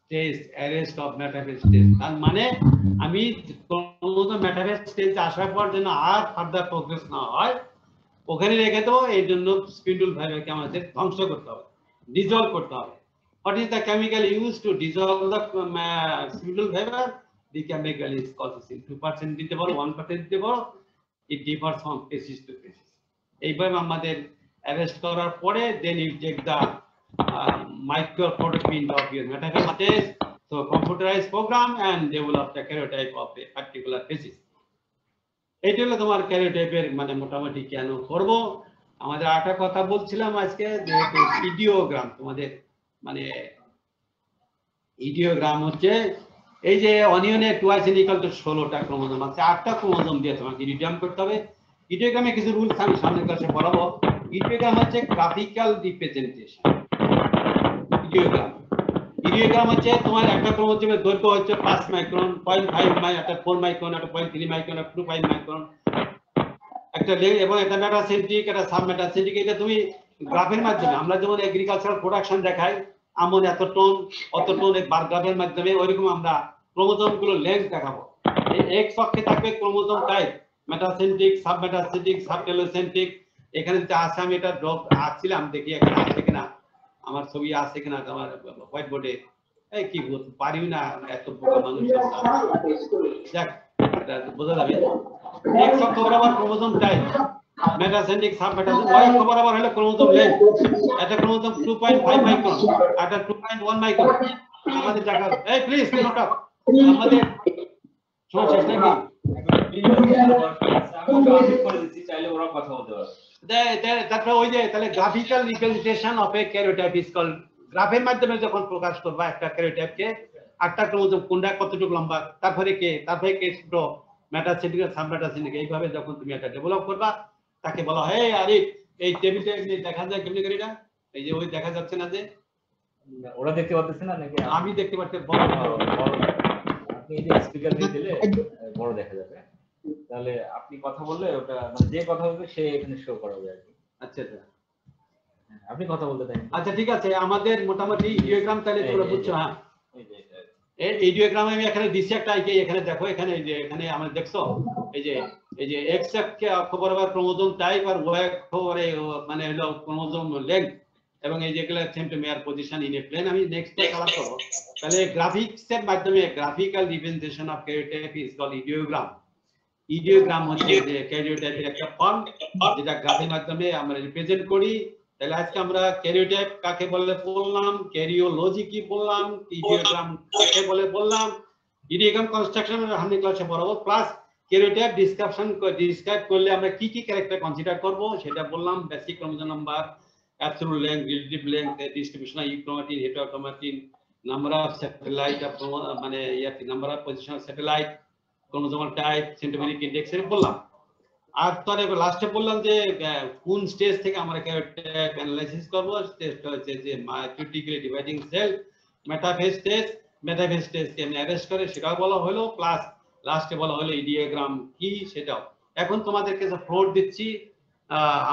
stage, arrest of metaphase stage. তার মানে আমি chromosome metaphase stage আসার পর যেন আর ফার্দার প্রোগ্রেস না হয় ওখানে রেখে দেবো, এই জন্য স্পিন্ডল ফাইবারকে আমাদের ধ্বংস করতে হবে, ডিসলভ করতে হবে। What is the chemical used to dissolve the spindle fiber? The chemical is colchicine. 2% দিতে পারো, 1% দিতে পারো, it differs from species to species. এইভাবে আমাদের অ্যারেস্ট করার পরে then you take the microprotopin of your metaphase stage, so computerized program and develop the karyotype of a particular species. এইটা হলো তোমার karyotype-এর মানে মোটামুটি কেন করব। আমাদের আরেকটা কথা বলছিলাম আজকে, যেহেতু ইডিওগ্রাম, তোমাদের মানে ইডিওগ্রাম হচ্ছে এই যে অনিয়নে টুয়াইস ইন ইকুয়াল টু 16টা ক্রোমোজোম আছে, 8টা ক্রোমোজোম দিয়ে তোমাকে ইডিওগ্রাম করতে হবে। ইডিওগ্রামে কিছু রুলস আমি সামনে ক্লাসে পড়াবো। ইডিওগ্রাম হচ্ছে গ্রাফিক্যাল রিপ্রেজেন্টেশন। ইডিওগ্রাম হচ্ছে তোমার একটা ক্রোমোজোমের দৈর্ঘ্য হচ্ছে 5 মাইক্রন, 0.5 মাইক্রন, একটা 4 মাইক্রন, একটা 0.3 মাইক্রন, একটা 2.5 মাইক্রন, একটা এবং একটা মেটাসেন্ট্রিক, একটা সাবমেটাসেন্ট্রিক। এটা তুমি গ্রাফের মাধ্যমে আমরা যেমন এগ্রিকালচারাল প্রোডাকশন দেখাই, আমন এত টন অত টন বার গ্রাফের মাধ্যমে, ওইরকম আমরা ক্রোমোজোম গুলো লেন্থ দেখাবো। এই এক্স অক্ষে থাকবে ক্রোমোজোম টাইপ, মেটাসেন্ট্রিক, সাবমেটাসেন্ট্রিক, সাবটেলোসেন্ট্রিক। এখানে যেটা আছে আমি এটা ড্র আঁকছিলাম, দেখি এখানে আছে কিনা, আমার ছবি আছে কিনা আমার হোয়াইট বোর্ডে। এই কি বলতে পারি না, এত বোকা মানুষ। দেখ এটা বোঝা যাবে। এক্স অক্ষ বরাবর chromosome type, metacentric, submetacentric. Y অক্ষ বরাবর হলো ক্রোমোজোম লেন্থ। এটা ক্রোমোজোম 2.5 মাইক্রন, এটা 2.1 মাইক্রন। আমাদের দেখা, এই প্লিজ নোট আপ, আমাদের শোনা শেষ নাকি? তারপরে ওই যে তাহলে graphical representation of a karyotype is called, গ্রাফের মাধ্যমে যখন প্রকাশ করবা একটা ক্যারিওটাইপকে, আটটা ক্রোমোজোম কোনটা কতটুকু লম্বা, তারপরে কে ছোট, মেটাসেন্ট্রিক, সাবমেটাসেন্ট্রিক, এইভাবে যখন তুমি এটা ডেভেলপ করবা তাকে বলা হয়। আরে এই টেবিলটা দেখা যায় কেমনি করে? এটা এই যে ওই দেখা যাচ্ছে না, যে ওরা দেখতে পাচ্ছেন না নাকি? আমি দেখতে পাচ্ছি বড়। আপনি এই যে স্পিকার দিয়ে দিলে বড় দেখা যাবে, তাহলে আপনি কথা বললে ওটা মানে যে কথা বলবে সে এখানে শো করাবে আর কি। আচ্ছা আচ্ছা, আপনি কথা বলতে থাকেন। আচ্ছা ঠিক আছে। আমাদের মোটামুটি ডিয়াগ্রাম তাহলে তোমরা বুঝছো? হ্যাঁ, এই ডিয়াগ্রাম আমি এখানে দিছি একটা আইকে, এখানে দেখো, এখানে এই যে এখানে আমরা দেখছো এই যে এক্স অক্ষ বরাবর ক্রোমোজোম টাইপ আর ওয়াই অক্ষ মানে হলো ক্রোমোজোম লেন্থ, এবং এই যেগুলো centromere position in a plane. আমি নেক্সট কালার করব। তাহলে গ্রাফিক্স এর মাধ্যমে graphical representation of karyotype is called idiogram. Idiogram হচ্ছে যে ক্যারিওটাইপের একটা ফর্ম, যেটা গ্রাফের মাধ্যমে আমরা রিপ্রেজেন্ট করি। তাহলে আজকে আমরা ক্যারিওটাইপ কাকে বলে বললাম, ক্যারিওলজি কি বললাম, ইডিওগ্রাম কাকে বলে বললাম, ইডিওগ্রাম কনস্ট্রাকশন আমরা ক্লাসে পড়াবো, প্লাস ক্যারিওটাইপ ডিসক্রাইব করলে আমরা কি কি ক্যারেক্টার কনসিডার করব সেটা বললাম। Basic chromosome number, absolute length, relative length, distribution of euchromatin, heterochromatin, number of satellite of মানে number of position of satellite, chromosomal type, centromeric index এর বললাম। আর তারপরে লাস্টে বললাম যে কোন স্টেজ থেকে আমরা ক্যারিওটাইপ অ্যানালাইসিস করব। স্টেজটা হচ্ছে যে মাইটোটিক্যালি ডিভাইডিং সেল, মেটাফেজ স্টেজকে আমি অ্যারেস্ট করে সেটাও বলা হলো, প্লাস লাস্টে বলা হলো ইডিওগ্রাম কি সেটাও। এখন তোমাদেরকে যে ফ্লোর দিচ্ছি,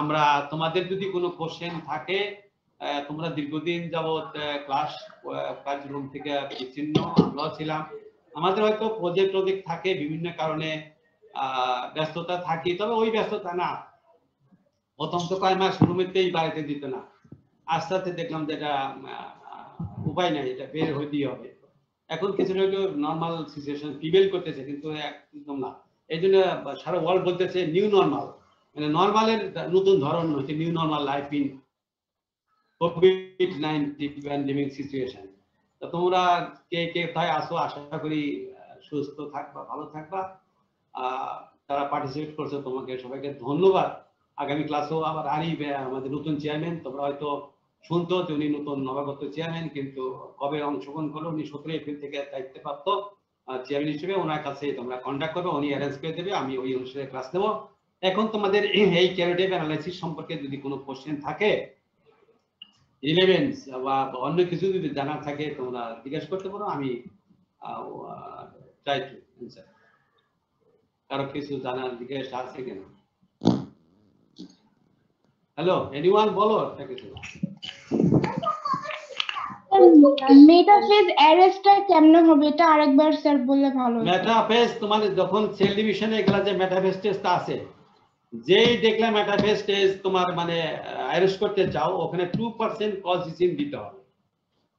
আমরা তোমাদের যদি কোনো কোশ্চেন থাকে, তোমরা দীর্ঘদিন যাবত ক্লাসরুম থেকে বিচ্ছিন্ন আমরাও ছিলাম, আমাদের হয়তো প্রজেক্ট থাকে, বিভিন্ন কারণে ব্যস্ততা থাকি। তবে ওই ব্যস্ততা না, প্রথম তো কয় মাস রুমেতেই বাড়িতে দিত না, আস্তে আস্তে দেখলাম যে এটা উপায় নাই, এটা বের হইতেই হবে। এখন কিছুটা হয়তো নর্মাল সিচুয়েশন প্রিভেল করতেছে, কিন্তু একদম না। এই জন্য সারা ওয়ার্ল্ড বলতেছে নিউ নর্মাল, মানে নর্মালের নতুন ধরন হচ্ছে new normal life in COVID-19 pandemic situation. তো তোমরা কে কে কোথায় আসো, আশা করি সুস্থ থাকবা, ভালো থাকবা। তারা পার্টিসিপেট করছে, তোমাকে সবাইকে ধন্যবাদ। আগামী ক্লাসেও আবার আরিফ আমাদের নতুন চেয়ারম্যান, তোমরা হয়তো শুনতো যে উনি নতুন নবাগত চেয়ারম্যান, কিন্তু কবে অংশগ্রহণ করলো, উনি 17 এপ্রিল থেকে দায়িত্বপ্রাপ্ত চেয়ারম্যান হিসেবে। ওনার কাছে তোমরা কন্ট্যাক্ট করবে, উনি অ্যারেঞ্জ করে দেবে, আমি ওই অনুসারে ক্লাস নেব। এখন তোমাদের এই ক্যারিওটাইপ অ্যানালাইসিস সম্পর্কে যদি কোনো কোশ্চেন থাকে, রিলেভেন্স বা অন্য কিছু যদি জানার থাকে, তোমরা জিজ্ঞেস করতে পারো, আমি ট্রাই টু অ্যানসার। কারো কিছু জানার জিজ্ঞেস আছে কিনা? হ্যালো, এনিওয়ান বলো একটা কিছু। মেটাফেজ অ্যারেস্টটা কেমনে হবে এটা আরেকবার স্যার বললে ভালো হতো। মেটাফেজ তোমাদের যখন সেল ডিভিশনে গেলা যে মেটাফেজ টেস্টটা আছে, যেই দেখলে মেটাফেজ টেস্ট তোমার মানে অ্যারেস্ট করতে চাও, ওখানে 2% কলসিসিন দিতে হবে।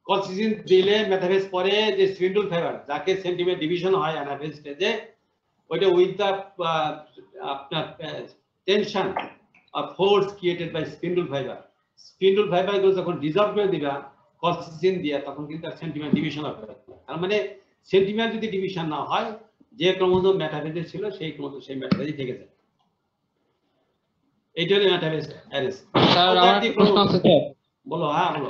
কলসিসিন দিলে মেটাফেজ পরে যে স্পিন্ডল ফাইবার, যাকে সেন্টিমিটার ডিভিশন হয় অ্যানাফেজ স্টেজে, ওইটা উইথ দ্য আপনার tension or force created by spindle fiber গুলো যখন ডিসলভ করে দিবা কলসিসিন দিয়ে, তখন কিন্তু সেন্টিমিটার ডিভিশন হবে। তার মানে সেন্টিমিটার যদি ডিভিশন না হয়, যে ক্রোমোজোম মেটাফেজে ছিল সেই ক্রোমোজোম সেই মেটাফেজে থেকে যায়। এইটা হলো মেটাফেজ অ্যারেস্ট। স্যার আমার প্রশ্ন আছে স্যার। বলো। হ্যাঁ বলো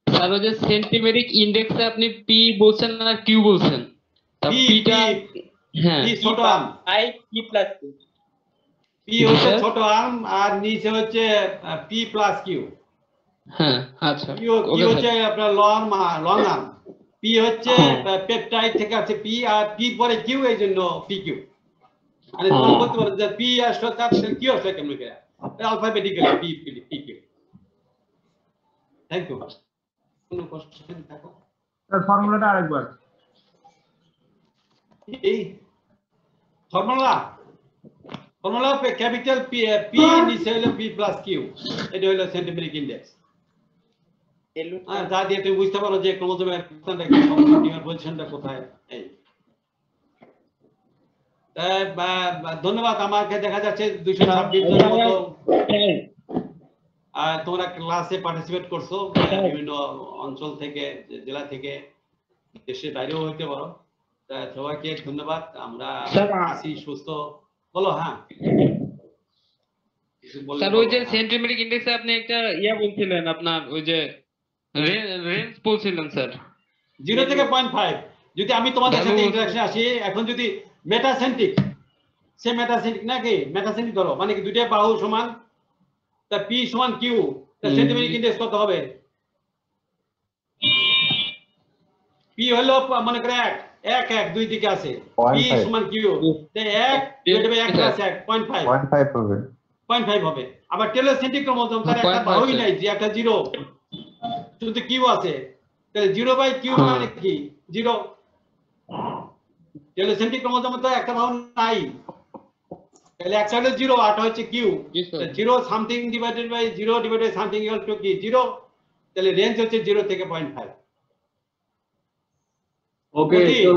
স্যার, ওই যে সেন্টিমেরিক ইনডেক্সে আপনি পি বলছেন না কিউ বলছেন, তা পিটা হ্যাঁ পি ছোট arm, I P plus Q, P হচ্ছে ছোট আর্ম আর নিচে হচ্ছে পি প্লাস কিউ। হ্যাঁ আচ্ছা, কিউ হচ্ছে আপনার লং আর্ম, পি হচ্ছে পেপটাইড থেকে আছে পি, আর পি পরে কিউ, এই জন্য পি কিউ। মানে তুমি বলতে পারো যে পি আসলো তার কিউ আসলো কেমন করে, alphabetically P Q. Thank you. কোনো কোশ্চেন থাকো? স্যার ফর্মুলাটা আরেকবার। এই ফর্মুলা ক্যাপিটাল P নিচে হলো P প্লাস Q, এটা হলো সেন্টিমেট্রিক ইন্ডেক্স। যা দিয়ে তুমি বুঝতে পারো যে ক্রোমোজোমের অবস্থানটা কি, ক্রোমোজোমের পজিশনটা কোথায়। এই ধন্যবাদ। আমাকে দেখা যাচ্ছে 226 জনের মতো তোমরা ক্লাসে পার্টিসিপেট করছো, বিভিন্ন অঞ্চল থেকে, জেলা থেকে, দেশের বাইরেও হইতে পারো। সবাইকে ধন্যবাদ। আমরা আছি সুস্থ। বলো। হ্যাঁ স্যার, ওই যে সেন্টিমেট্রিক ইন্ডেক্সে আপনি একটা বলছিলেন, আপনার ওই যে রেঞ্জ বলছিলেন স্যার, 0 থেকে 0.5। যদি আমি তোমাদের সাথে ইন্টারঅ্যাকশন আসি, এখন যদি মেটাসেন্ট্রিক, সে মেটাসেন্ট্রিক নাকি মেটাসেন্ট্রিক ধরো, মানে কি দুইটা বাহু সমান, তা P সমান Q, তা সেন্টিমেট্রিক ইন্ডেক্স কত হবে? P হলো মনে করে 1 দুই দিকে আছে, P সমান Q, তাই 1 + 1 + 1 0.5 হবে। 0.5 হবে। আবার টেলোসেন্ট্রিক ক্রোমোজোম তার একটা বাহুই নাই, যে একটা 0 শুধু Q আছে, তাহলে 0/Q মানে কি 0। টেলোসেন্ট্রিক ক্রোমোজোমে তো একটা বাহু নাই, তাহলে একটা হলো 0, আটা হচ্ছে Q। 0 something divided by 0 divided by something equal to কি 0। তাহলে রেঞ্জ হচ্ছে 0 থেকে 0.5। ওকে, তো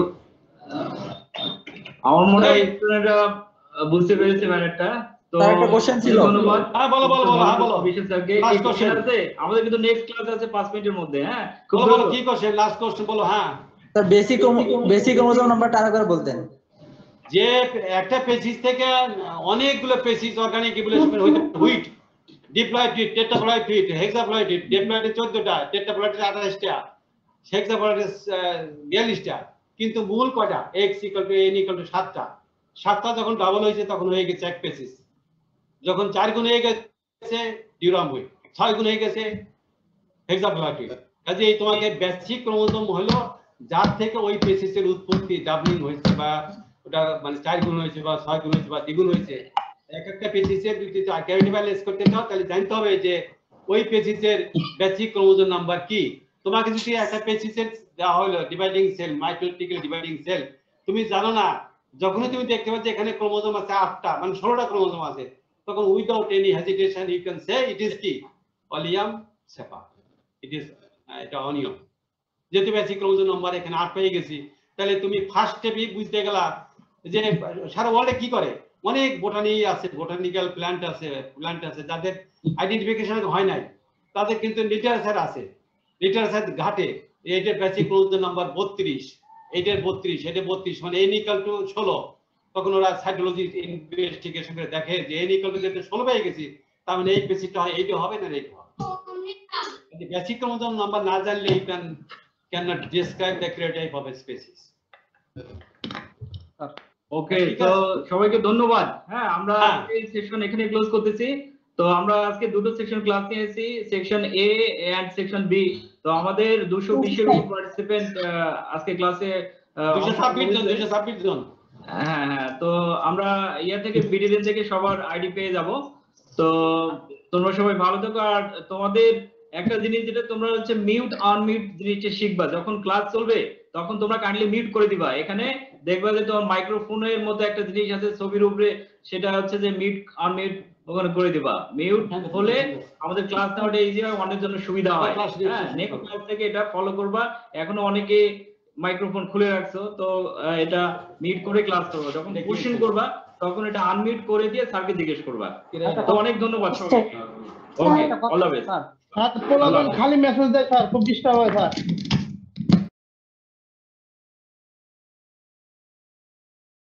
আমার মনে হয় স্টুডেন্টরা বুঝতে পেরেছে ব্যাপারটা। তো একটা কোশ্চেন ছিল। ধন্যবাদ। হ্যাঁ বলো। হ্যাঁ বলো। বিশেষ স্যারকে লাস্ট কোশ্চেন আছে, আমাদের কিন্তু নেক্সট ক্লাস আছে 5 মিনিটের মধ্যে। হ্যাঁ, বলো কি কোশ্চেন, লাস্ট কোশ্চেন বলো। হ্যাঁ স্যার, বেসিক ক্রোমোজোম নাম্বারটা আরেকবার বলতেন। যে একটা পেসিস থেকে অনেকগুলো পেসিস অর্গানিক ইভলিউশন হইতে, হুইট, ডিপ্লয়েড, টেট্রাপ্লয়েড, হেক্সাপ্লয়েড, ডিপ্লয়েড 14টা, টেট্রাপ্লয়েড 28টা, হেক্সাপ্লয়েড 42টা, কিন্তু মূল কয়টা? x = n = 7টা। 7টা যখন ডাবল হয়েছে তখন হয়ে গেছে এক পেসিস। যখন 4 গুণ হয়ে গেছে ডিউরামুইড, 6 গুণ হয়ে গেছে হেক্সাপ্লয়েড। কাজেই তোমাকে বেসিক ক্রোমোজোম হলো যার থেকে ওই পেসিসের উৎপত্তি, ডাবলিং হয়েছে, বা ওটা মানে 4 গুণ হয়েছে, বা 6 গুণ হয়েছে, বা দ্বিগুণ হয়েছে। এক একটা পেসিসের যদি ক্যারেক্টারাইজ করতে চাও, তাহলে জানতে হবে যে ওই পেসিসের বেসিক ক্রোমোজোম নাম্বার কি। তোমাকে যদি একটা পেসিসের দেওয়া হলো ডিভাইডিং সেল, মাইটোটিক্যাল ডিভাইডিং সেল, তুমি জানো না, যখনই তুমি দেখতে পাচ্ছ এখানে ক্রোমোজোম আছে 8টা, মানে 16টা ক্রোমোজোম আছে, তখন without any hesitation you can say it is কি অলিয়াম সেপা, ইট ইজ এটা অনিয়ম। যেহেতু বেসিক ক্রোমোজোম নাম্বার এখানে 8 পেয়ে গেছি, তাহলে তুমি ফার্স্ট স্টেপই বুঝতে গেলা যে সারা ওয়ার্ল্ডে কি করে। অনেক বোটানি আছে, বোটানিক্যাল প্ল্যান্ট আছে যাদের আইডেন্টিফিকেশন হয় নাই, তাদের কিন্তু লিটারেচার আছে, লিটারেচার ঘাটে এইটা বেসিক ক্রোমোজোম নাম্বার 32, এইটার 32, এটা 32, মানে n = 16। তখন ওরা সাইটোলজি ইনভেস্টিগেশন করে দেখে যে n = যেটা 16 পেয়ে গেছি, তার মানে এই পেসিটা হয়, এইটা হবে না, এইটা হবে। বেসিক ক্রোমোজোম নাম্বার না জানলে you cannot describe the karyotype of a species. ওকে, তো সবাইকে ধন্যবাদ। হ্যাঁ, আমরা এই সেশন এখানে ক্লোজ করতেছি। তো আমরা আজকে দুটো সেকশন ক্লাস নিয়েছি, section A and section B. তো আমাদের 220 এর উপর পার্টিসিপেন্ট আজকে ক্লাসে 226 জন। হ্যাঁ, তো আমরা থেকে বিডিএন থেকে সবার আইডি পেয়ে যাব। তো তোমরা সবাই ভালো থেকো। আর তোমাদের একটা জিনিস যেটা তোমরা হচ্ছে মিউট আনমিউট জিনিসটা শিখবা। যখন ক্লাস চলবে তখন তোমরা কাইন্ডলি মিউট করে দিবা। এখানে দেখবা যে তোমার মাইক্রোফোনের মতো একটা জিনিস আছে ছবির উপরে, সেটা হচ্ছে যে মিউট আনমিউট ওখানে করে দিবা। মিউট হলে আমাদের ক্লাস নেওয়াটা ইজি হয়, অনেকের জন্য সুবিধা হয়। হ্যাঁ, নেক্সট ক্লাস থেকে এটা ফলো করবা। এখনো অনেকে মাইক্রোফোন খুলে রাখছো, তো এটা মিউট করে ক্লাস করবা। যখন কোশ্চেন করবা তখন এটা আনমিউট করে দিয়ে স্যারকে জিজ্ঞেস করবা। তো অনেক ধন্যবাদ সবাইকে। ওকে, অল দ্য বেস্ট। খালি মেসেজ দেয় স্যার, খুব ডিস্টার্ব হয় স্যার।